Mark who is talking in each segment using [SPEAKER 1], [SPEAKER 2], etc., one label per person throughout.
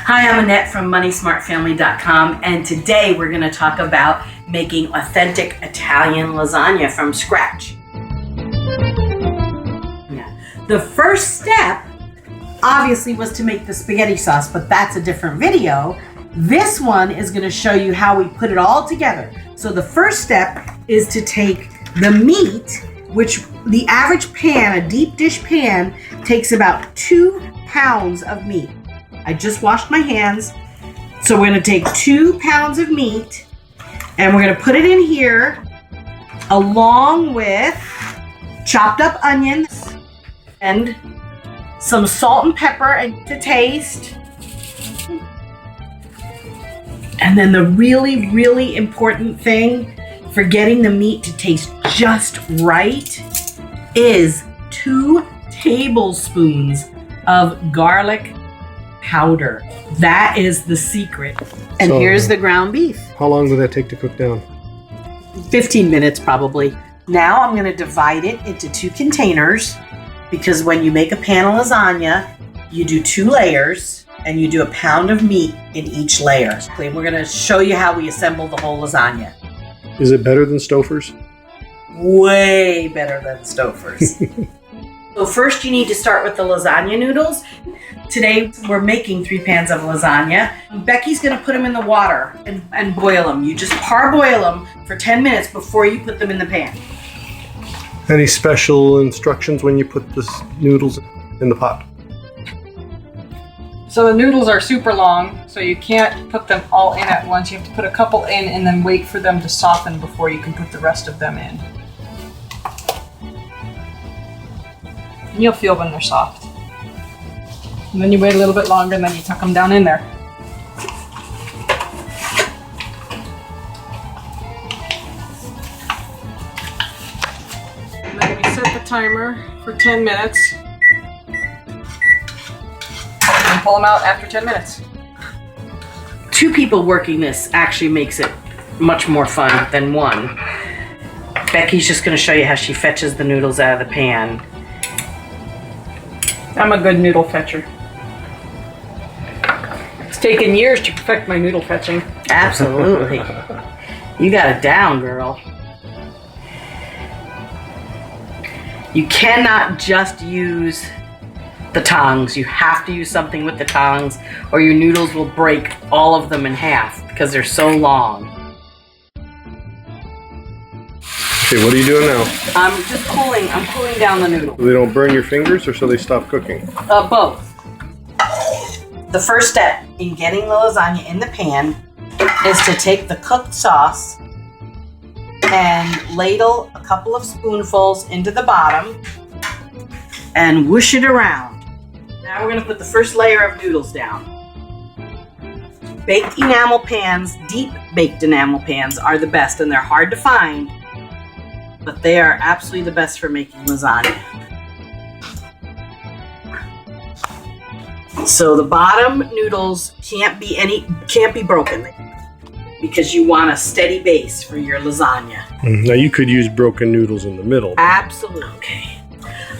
[SPEAKER 1] Hi, I'm Annette from MoneySmartFamily.com, and today we're going to talk about making authentic Italian lasagna from scratch. The first step, obviously, was to make the spaghetti sauce, but that's a different video. This one is going to show you how we put it all together. So the first step is to take the meat, which the average pan, a deep dish pan, takes about 2 pounds of meat. I just washed my hands. So we're going to take 2 pounds of meat and we're going to put it in here along with chopped up onions and some salt and pepper to taste. And then the really, really important thing for getting the meat to taste just right is 2 tablespoons of garlic powder. That is the secret. And so, here's the ground beef.
[SPEAKER 2] How long will that take to cook down?
[SPEAKER 1] 15 minutes probably. Now I'm going to divide it into 2 containers because when you make a pan of lasagna, you do 2 layers and you do a pound of meat in each layer. And we're going to show you how we assemble the whole lasagna.
[SPEAKER 2] Is it better than Stouffer's?
[SPEAKER 1] Way better than Stouffer's. So first you need to start with the lasagna noodles. Today we're making 3 pans of lasagna. Becky's going to put them in the water and boil them. You just parboil them for 10 minutes before you put them in the pan.
[SPEAKER 2] Any special instructions when you put the noodles in the pot?
[SPEAKER 3] So the noodles are super long, so you can't put them all in at once. You have to put a couple in and then wait for them to soften before you can put the rest of them in. And you'll feel when they're soft. And then you wait a little bit longer and then you tuck them down in there. And then we set the timer for 10 minutes. And pull them out after 10 minutes.
[SPEAKER 1] 2 people working this actually makes it much more fun than 1. Becky's just going to show you how she fetches the noodles out of the pan.
[SPEAKER 3] I'm a good noodle fetcher. It's taken years to perfect my noodle fetching.
[SPEAKER 1] Absolutely. You got it down, girl. You cannot just use the tongs. You have to use something with the tongs or your noodles will break all of them in half because they're so long.
[SPEAKER 2] Okay, what are you doing now?
[SPEAKER 1] I'm cooling down the noodles.
[SPEAKER 2] So they don't burn your fingers or so they stop cooking?
[SPEAKER 1] Both. The first step in getting the lasagna in the pan is to take the cooked sauce and ladle a couple of spoonfuls into the bottom and whoosh it around. Now we're going to put the first layer of noodles down. Baked enamel pans, deep baked enamel pans are the best and they're hard to find, but they are absolutely the best for making lasagna. So the bottom noodles can't be broken because you want a steady base for your lasagna.
[SPEAKER 2] Now you could use broken noodles in the middle.
[SPEAKER 1] Absolutely. Okay.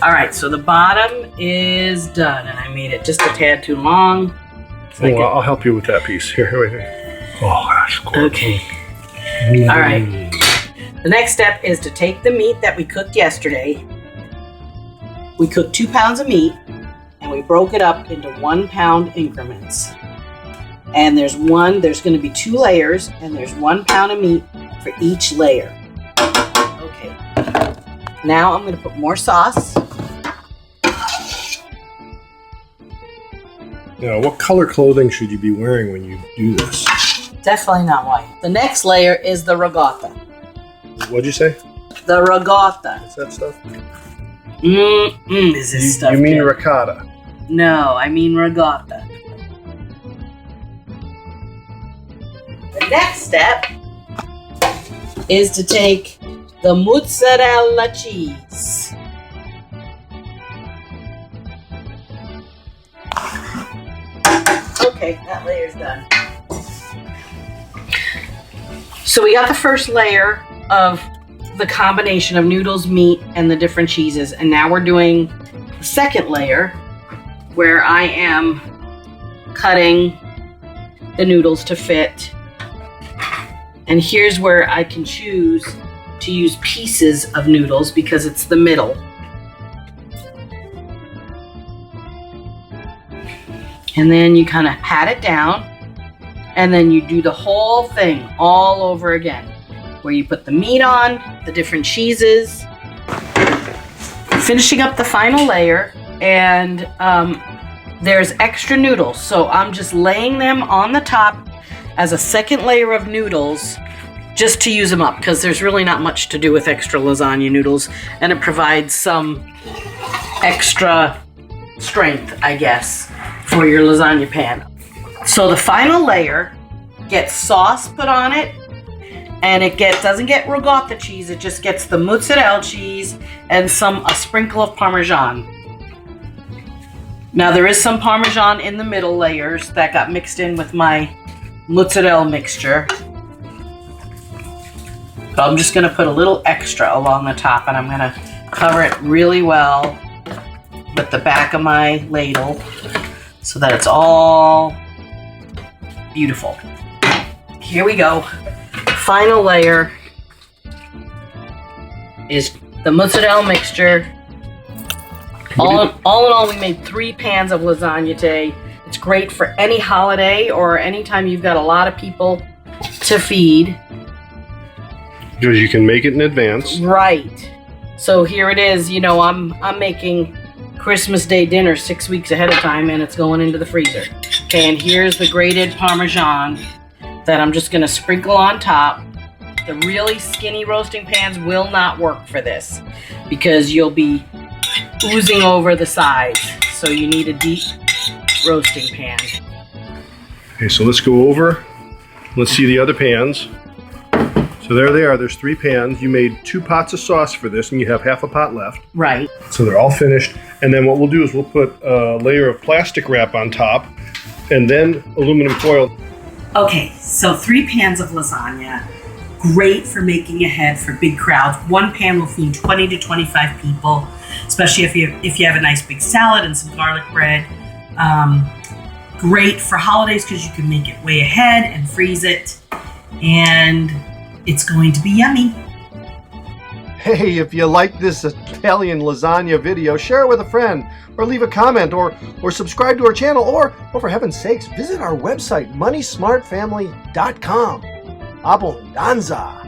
[SPEAKER 1] All right, so the bottom is done, and I made it just a tad too long.
[SPEAKER 2] I'll help you with that piece. Here, wait. Oh, that's cool.
[SPEAKER 1] Okay. All right. The next step is to take the meat that we cooked yesterday. We cooked 2 pounds of meat, and we broke it up into 1 pound increments. And there's going to be 2 layers, and there's 1 pound of meat for each layer. Okay. Now I'm going to put more sauce.
[SPEAKER 2] Now, what color clothing should you be wearing when you do this?
[SPEAKER 1] Definitely not white. The next layer is the ricotta.
[SPEAKER 2] What'd you say?
[SPEAKER 1] The ricotta.
[SPEAKER 2] What's that stuff?
[SPEAKER 1] Is this stuff
[SPEAKER 2] You mean
[SPEAKER 1] good?
[SPEAKER 2] ricotta?
[SPEAKER 1] No, I mean ricotta. The next step is to take the mozzarella cheese. Okay, that layer's done. So we got the first layer of the combination of noodles, meat, and the different cheeses. And now we're doing the second layer where I am cutting the noodles to fit. And here's where I can choose to use pieces of noodles because it's the middle. And then you kind of pat it down, and then you do the whole thing all over again, where you put the meat on, the different cheeses, finishing up the final layer, and there's extra noodles. So I'm just laying them on the top as a second layer of noodles just to use them up, because there's really not much to do with extra lasagna noodles, and it provides some extra strength, I guess, for your lasagna pan. So the final layer gets sauce put on it, and it doesn't get ricotta cheese, it just gets the mozzarella cheese and a sprinkle of Parmesan. Now there is some Parmesan in the middle layers that got mixed in with my mozzarella mixture. So I'm just gonna put a little extra along the top, and I'm gonna cover it really well with the back of my ladle so that it's all beautiful. Here we go. Final layer is the mozzarella mixture. All in all, we made 3 pans of lasagna today. It's great for any holiday or anytime you've got a lot of people to feed.
[SPEAKER 2] Because you can make it in advance.
[SPEAKER 1] Right. So here it is. You know, I'm making Christmas Day dinner 6 weeks ahead of time, and it's going into the freezer. Okay, and here's the grated Parmesan that I'm just gonna sprinkle on top. The really skinny roasting pans will not work for this because you'll be oozing over the sides. So you need a deep roasting pan.
[SPEAKER 2] Okay, so let's go over. Let's see the other pans. So there they are. There's 3 pans. You made 2 pots of sauce for this, and you have half a pot left.
[SPEAKER 1] Right.
[SPEAKER 2] So they're all finished. And then what we'll do is we'll put a layer of plastic wrap on top, and then aluminum foil.
[SPEAKER 1] Okay, so 3 pans of lasagna. Great for making ahead for big crowds. 1 pan will feed 20 to 25 people, especially if you have a nice big salad and some garlic bread. Great for holidays because you can make it way ahead and freeze it, and it's going to be yummy.
[SPEAKER 2] Hey, if you like this Italian lasagna video, share it with a friend, or leave a comment, or subscribe to our channel, or for heaven's sakes, visit our website, moneysmartfamily.com. Abbondanza.